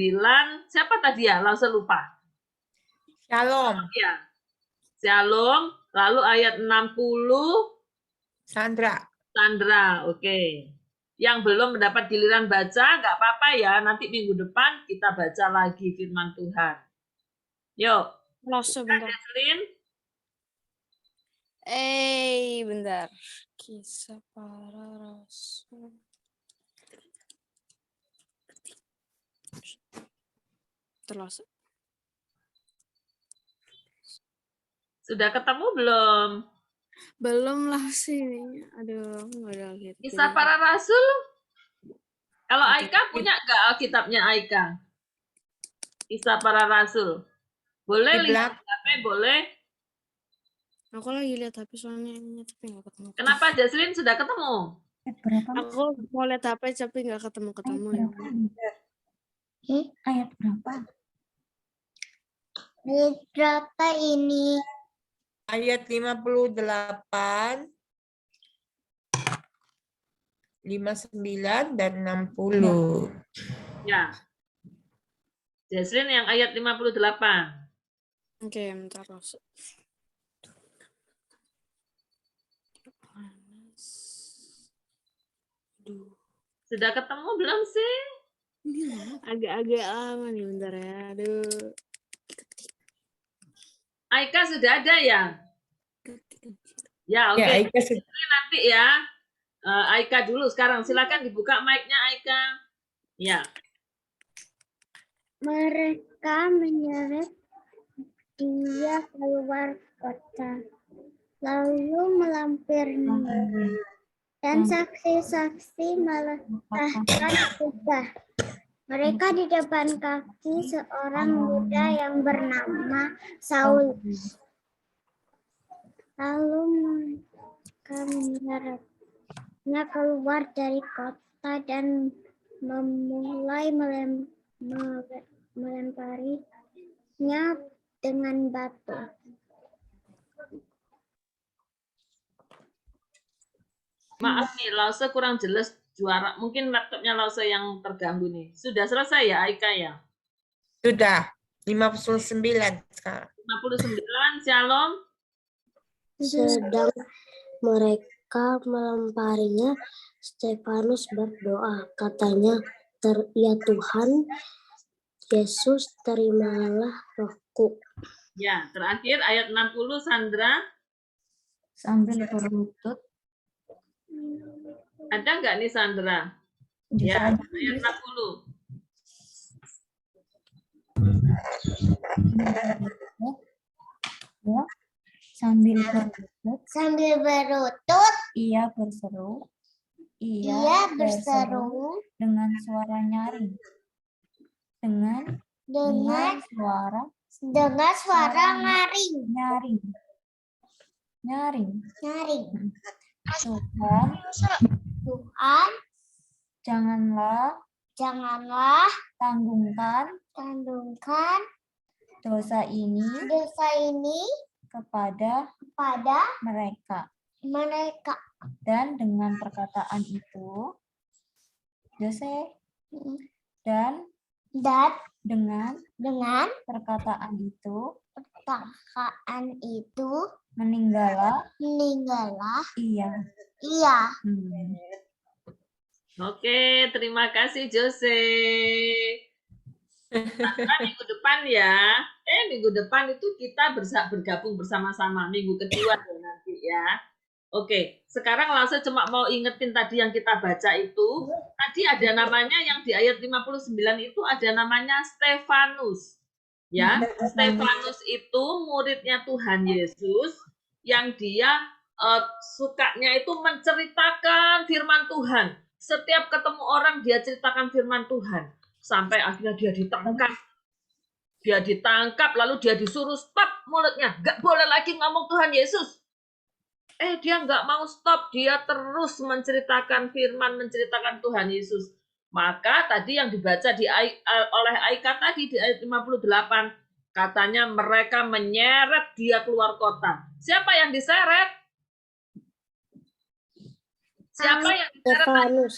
siapa tadi ya? Langsung lupa. Shalom. Ya. Shalom, lalu ayat 60 Sandra. Sandra, oke. Yang belum mendapat giliran baca, nggak apa-apa ya. Nanti minggu depan kita baca lagi firman Tuhan. Yuk. Langsung bentar. Jesslyn, Bentar. Kisah Para Rasul. Terus. sudah ketemu belum? Belum lah sih. Aduh, nggak ada gitu. Kisah Para Rasul? Kalau Aika punya nggak Alkitabnya Aika? Kisah Para Rasul. Boleh Di lihat HP, boleh. Aku lagi lihat HP soalnya ini tapi nggak ketemu. Kenapa Jesslyn sudah ketemu? Berapa? Aku mau lihat HP tapi nggak ketemu-ketemu ya. Ayat berapa? Ayat berapa ini? Ayat 58, 59 dan 60. Ya. Jesslyn yang ayat 58. Oke, bentar langsung. Aduh. Sudah ketemu belum sih? Agak-agak lama nih bentar ya. Aduh. Aika sudah ada ya? Ya, oke. Ya, Aika sudah. Nanti ya. Aika dulu sekarang. Silakan dibuka mic-nya Aika. Ya. Mereka menyeret dia keluar kota, lalu melampirnya, dan saksi-saksi meletakkan kubah mereka di depan kaki seorang muda yang bernama Saul. Lalu mereka menyeretnya keluar dari kota dan memulai melemparinya dengan batu. Maaf nih, Lause kurang jelas juara. Mungkin laptopnya Lause yang terganggu nih. Sudah selesai ya Aika ya? Sudah. 59 sekarang. 59, Shalom. Sedang mereka melemparinya, Stefanus berdoa, katanya, "Ya Tuhan, Yesus, terimalah rohku." Ya, terakhir ayat 60, Sandra. Sambil berlutut. Ada nggak nih Sandra? Ya, ayat 60. Ya, sambil berlutut. Sambil berlutut, Ia berseru. ia berseru dengan suara nyaring. Dengan dengan suara Dengar suara nyaring. Nyaring. Nyaring. Nyaring. Tuhan, Tuhan, janganlah janganlah tanggungan tanggungan dosa ini dosa ini kepada pada mereka. mereka. Dan dengan perkataan itu, Jose, dan Dan dengan dengan perkataan itu, perkataan itu meninggallah meninggallah ia. ia. Oke, terima kasih Jose. Nah, minggu depan ya. Minggu depan itu kita bergabung bersama-sama. Minggu kedua ya nanti ya. Oke, sekarang langsung cuma mau ingetin tadi yang kita baca itu. Tadi ada namanya yang di ayat 59 itu ada namanya Stefanus. Ya, Stefanus itu muridnya Tuhan Yesus yang dia sukanya itu menceritakan firman Tuhan. Setiap ketemu orang dia ceritakan firman Tuhan. Sampai akhirnya dia ditangkap. Dia ditangkap lalu dia disuruh stop mulutnya. Gak boleh lagi ngomong Tuhan Yesus. Dia nggak mau stop, dia terus menceritakan firman, menceritakan Tuhan Yesus. Maka tadi yang dibaca oleh Aika tadi di ayat 58, katanya mereka menyeret dia keluar kota. Siapa yang diseret? Siapa yang diseret? Stefanus.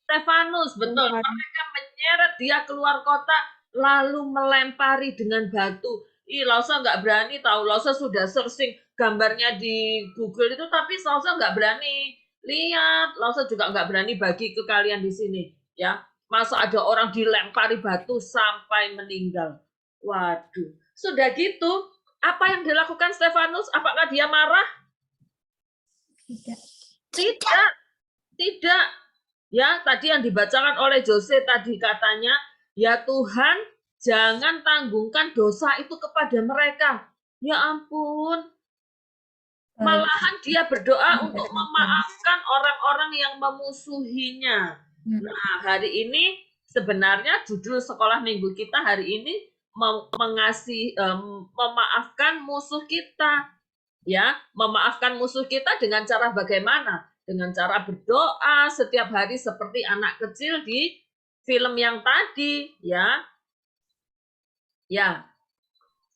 Stefanus, betul. Mereka menyeret dia keluar kota, lalu melempari dengan batu. Lausa nggak berani tahu. Lausa sudah searching gambarnya di Google itu, tapi Lausa nggak berani lihat. Lausa juga nggak berani bagi ke kalian di sini. Ya, masa ada orang dilempari batu sampai meninggal. Waduh, sudah gitu. Apa yang dilakukan Stefanus? Apakah dia marah? Tidak. Ya, tadi yang dibacakan oleh Jose tadi katanya, ya Tuhan, jangan tanggungkan dosa itu kepada mereka. Ya ampun. Malahan dia berdoa untuk memaafkan orang-orang yang memusuhinya. Nah, hari ini sebenarnya judul sekolah minggu kita hari ini memaafkan musuh kita. Ya, memaafkan musuh kita dengan cara bagaimana? Dengan cara berdoa setiap hari seperti anak kecil di film yang tadi, ya. Ya,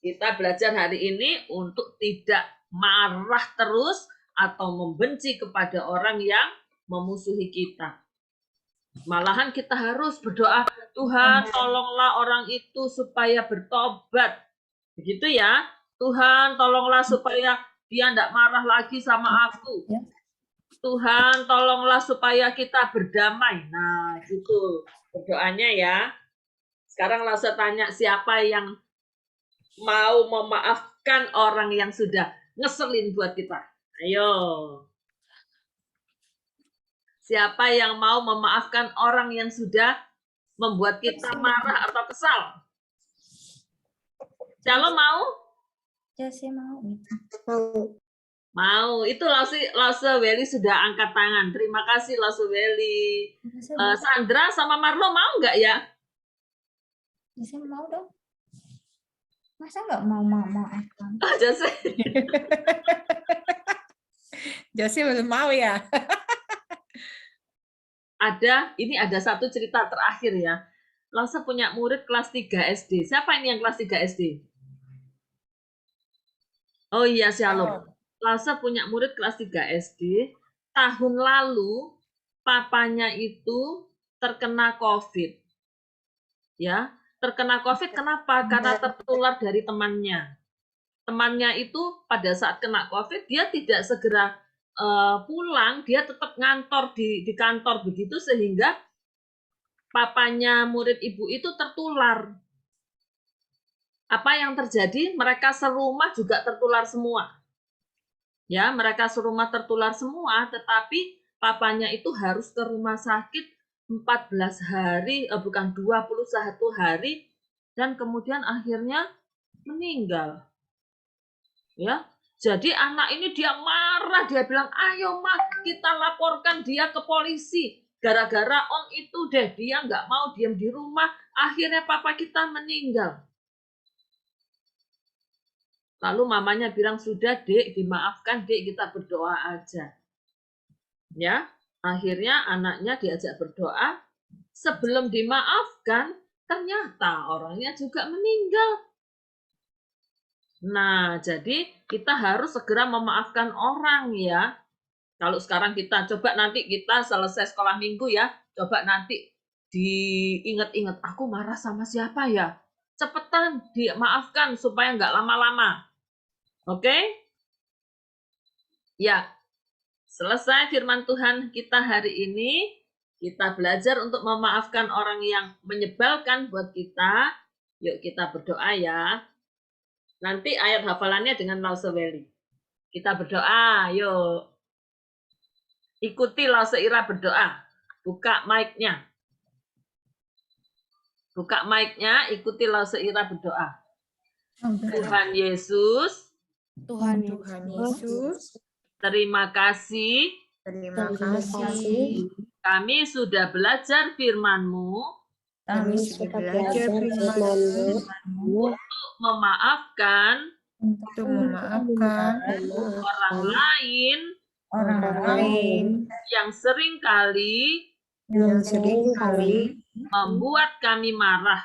kita belajar hari ini untuk tidak marah terus atau membenci kepada orang yang memusuhi kita. Malahan kita harus berdoa, Tuhan tolonglah orang itu supaya bertobat. Begitu ya, Tuhan tolonglah supaya dia tidak marah lagi sama aku. Tuhan tolonglah supaya kita berdamai. Nah, gitu berdoanya ya. Sekarang langsung tanya, siapa yang mau memaafkan orang yang sudah ngeselin buat kita? Ayo. Siapa yang mau memaafkan orang yang sudah membuat kita marah atau kesal? Shalom mau? Jose mau. Mau. Itu Lause Welly sudah angkat tangan. Terima kasih Lause Welly. Sandra sama Marlo mau nggak ya? Jose mau dong. Masa nggak mau maafkan? Jose. Jose belum mau ya. Ini ada satu cerita terakhir ya. Lause punya murid kelas 3 SD. Siapa ini yang kelas 3 SD? Oh iya, Shalom. Lause punya murid kelas 3 SD. Tahun lalu papanya itu terkena COVID. Ya, terkena COVID kenapa? Karena tertular dari temannya. Temannya itu pada saat kena COVID dia tidak segera pulang, dia tetap ngantor di kantor begitu sehingga papanya murid ibu itu tertular. Apa yang terjadi? Mereka serumah juga tertular semua. Ya, mereka serumah tertular semua, tetapi papanya itu harus ke rumah sakit 14 hari, bukan 21 hari, dan kemudian akhirnya meninggal. Ya, jadi anak ini dia marah, dia bilang, ayo mak kita laporkan dia ke polisi. Gara-gara om itu deh, dia nggak mau diam di rumah, akhirnya papa kita meninggal. Lalu mamanya bilang, sudah Dek, dimaafkan Dek, kita berdoa aja. Ya, akhirnya anaknya diajak berdoa. Sebelum dimaafkan, ternyata orangnya juga meninggal. Nah, jadi kita harus segera memaafkan orang ya. Kalau sekarang kita coba nanti kita selesai sekolah minggu ya, coba nanti diingat-ingat, aku marah sama siapa ya? Cepetan dimaafkan supaya nggak lama-lama. Oke? Ya, selesai firman Tuhan kita hari ini. Kita belajar untuk memaafkan orang yang menyebalkan buat kita. Yuk kita berdoa ya. Nanti ayat hafalannya dengan Lause Weli. Kita berdoa, yuk. Ikuti Lause Ira berdoa. Buka mic-nya. Buka mic-nya, ikuti Lause Ira berdoa. Tuhan Yesus, Tuhan Yesus, terima kasih terima kasih. kami sudah belajar firman-Mu Kami sudah belajar firman-Mu untuk memaafkan untuk memaafkan orang lain orang lain yang seringkali yang seringkali membuat kami marah.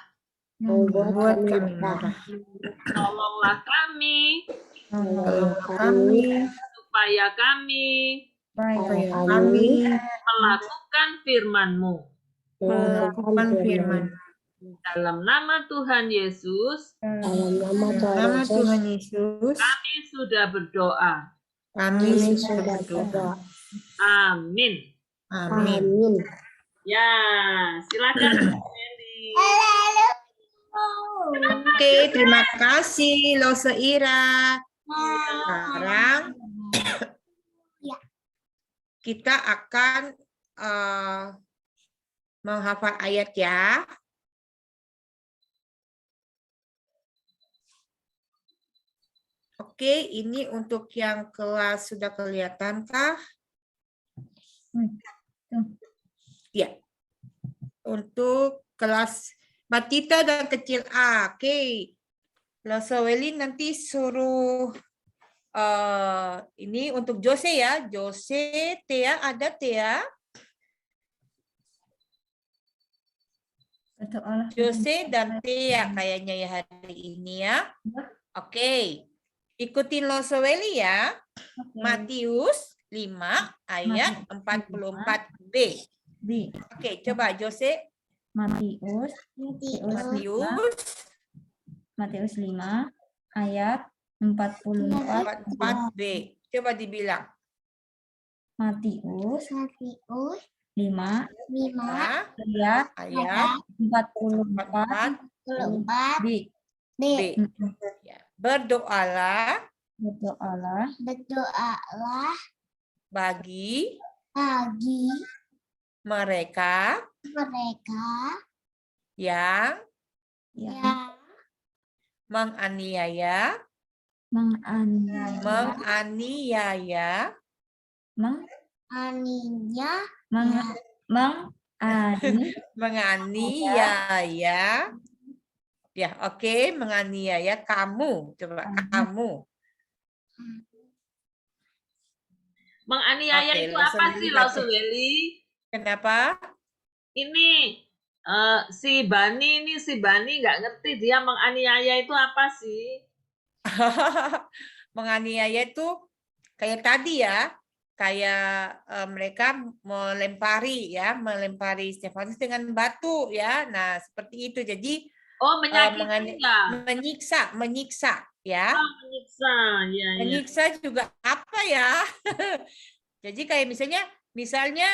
membuat kami marah. Tolonglah kami Tolong kami supaya kami supaya kami melakukan firman-Mu. melakukan firman. Dalam nama Tuhan Yesus, Dalam nama Nama Tuhan Tuhan Yesus, kami sudah berdoa. kami Yesus sudah sudah berdoa. berdoa. Amin. Amin. Amin. Ya, silakan. Meli. Oke, terima kasih Lause Ira. Sekarang kita akan menghafal ayat ya. Oke, ini untuk yang kelas sudah kelihatankah? Ya. Untuk kelas Batita dan kecil A. Oke. Lause Weli nanti suruh ini untuk Jose ya. Jose, Tia, ada Tia? Jose dan Tia kayaknya ya hari ini ya. Oke. Ikutin Lause Weli ya. Matius 5 ayat 44b. Oke, coba Jose. Matius Matius 5 ayat 44. 44b. Coba dibilang. Matius 5 Ya, ayat ayat 44 44b. B. Ya. Berdoalah Berdoalah bagi bagi mereka mereka yang yang menganiaya menganiaya menganiaya. Ya, oke, menganiaya kamu. Coba kamu. Menganiaya Oke, itu Lause apa Weli sih, baca. Lause Weli? Kenapa? Ini si Bani nggak ngerti dia menganiaya itu apa sih? Menganiaya itu kayak tadi ya, kayak mereka melempari Stefanus dengan batu ya. Nah, seperti itu. Jadi Oh, menyakiti ya? menyiksa ya. Oh, menyiksa. Ya, ya. Menyiksa juga apa ya? Jadi kayak misalnya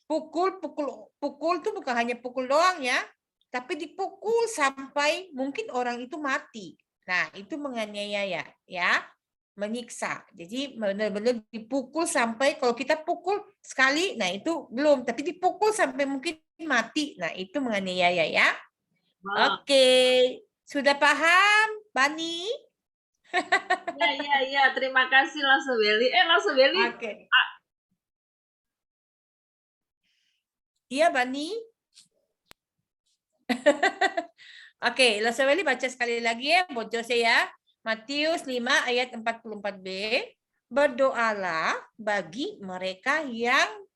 pukul tuh bukan hanya pukul doang ya, tapi dipukul sampai mungkin orang itu mati. Nah, itu menganiaya ya, menyiksa. Jadi benar-benar dipukul sampai, kalau kita pukul sekali, nah itu belum, tapi dipukul sampai mungkin mati. Nah, itu menganiaya ya. Wow. Oke, sudah paham, Bani? Ya. Terima kasih, Lause Weli. Lause Weli. Oke. Iya, Bani. Oke, Lause Weli baca sekali lagi ya buat Jose ya. Matius 5 ayat 44b. Berdoalah bagi mereka yang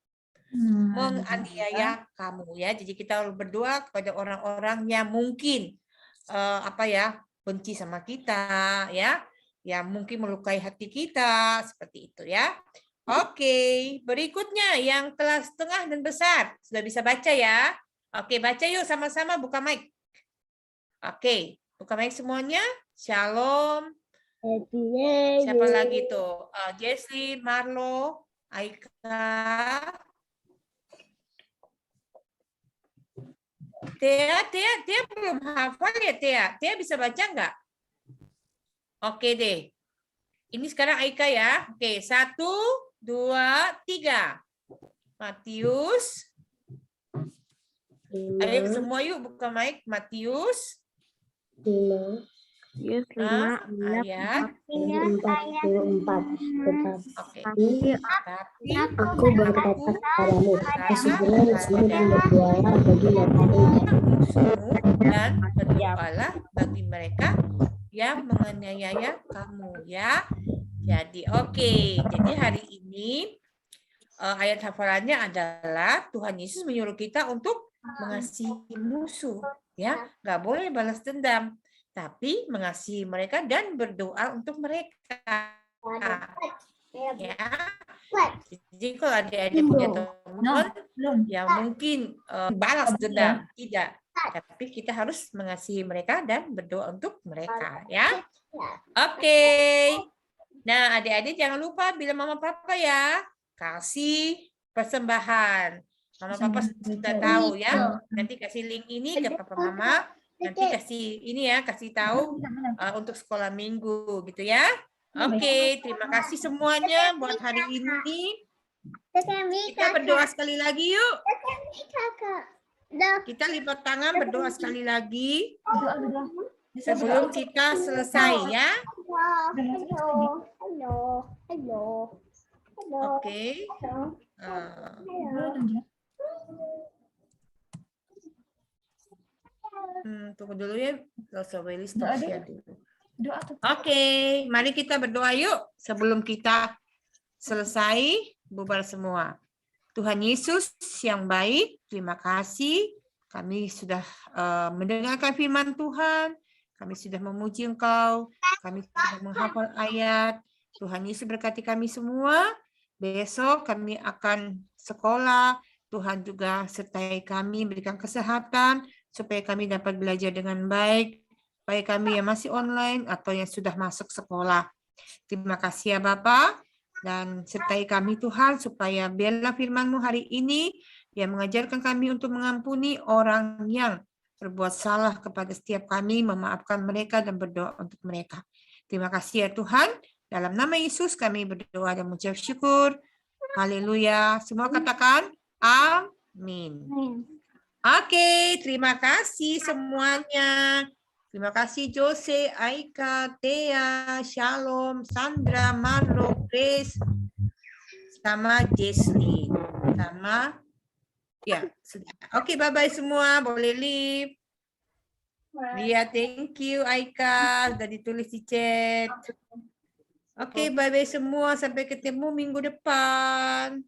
menganiaya kamu ya. Jadi kita berdoa kepada orang-orang yang mungkin benci sama kita ya, yang mungkin melukai hati kita seperti itu ya. Oke, berikutnya yang kelas tengah dan besar sudah bisa baca ya. Oke, baca yuk sama-sama, buka mic. Oke, buka mic semuanya. Shalom. Siapa lagi tuh? Jessie, Marlo, Aika. Tia belum hafal ya Tia? Tia bisa baca nggak? Oke deh. Ini sekarang Aika ya. Oke, 1, 2, 3. Matius. Ayo semua yuk buka mic. Matius. 5 Yes, 5 Ayat. 44. Oke. Tapi aku berkata kepadamu, sesungguhnya muslimu dan berdoalah bagi mereka Dan berdoalah bagi mereka yang menganiaya kamu ya. Jadi jadi hari ini ayat hafalannya adalah Tuhan Yesus menyuruh kita untuk mengasihi musuh ya, nggak boleh balas dendam, tapi mengasihi mereka dan berdoa untuk mereka ya. Jadi kalau adik-adik punya teman yang mungkin balas dendam, tidak, tapi kita harus mengasihi mereka dan berdoa untuk mereka ya. Oke. Nah, adik-adik jangan lupa bila mama papa ya kasih persembahan. Mama papa sudah tahu ya. Nanti kasih link ini ke papa mama. Nanti kasih ini ya, kasih tahu untuk sekolah minggu gitu ya. Oke, terima kasih semuanya buat hari ini. Kita berdoa sekali lagi yuk. Kita lipat tangan berdoa sekali lagi sebelum kita selesai ya. Oke. Tunggu dulu ya. Oke, mari kita berdoa yuk sebelum kita selesai bubar semua. Tuhan Yesus yang baik, terima kasih. Kami sudah mendengarkan firman Tuhan. Kami sudah memuji Engkau. Kami sudah menghafal ayat. Tuhan Yesus berkati kami semua. Besok kami akan sekolah. Tuhan juga sertai kami, berikan kesehatan supaya kami dapat belajar dengan baik. Baik kami yang masih online atau yang sudah masuk sekolah. Terima kasih ya Bapak. Dan sertai kami Tuhan supaya biarlah firman-Mu hari ini yang mengajarkan kami untuk mengampuni orang yang berbuat salah kepada setiap kami, memaafkan mereka dan berdoa untuk mereka. Terima kasih ya Tuhan. Dalam nama Yesus kami berdoa dan mengucap syukur. Haleluya. Semua katakan amin. Oke, terima kasih semuanya. Terima kasih Jose, Aika, Thea, Shalom, Sandra, Marlo, Grace, sama Jesli, sama ya sudah. Oke, bye-bye semua. Boleh leave. Iya, thank you Aika, sudah ditulis di chat. Oke, bye-bye semua. Sampai ketemu minggu depan.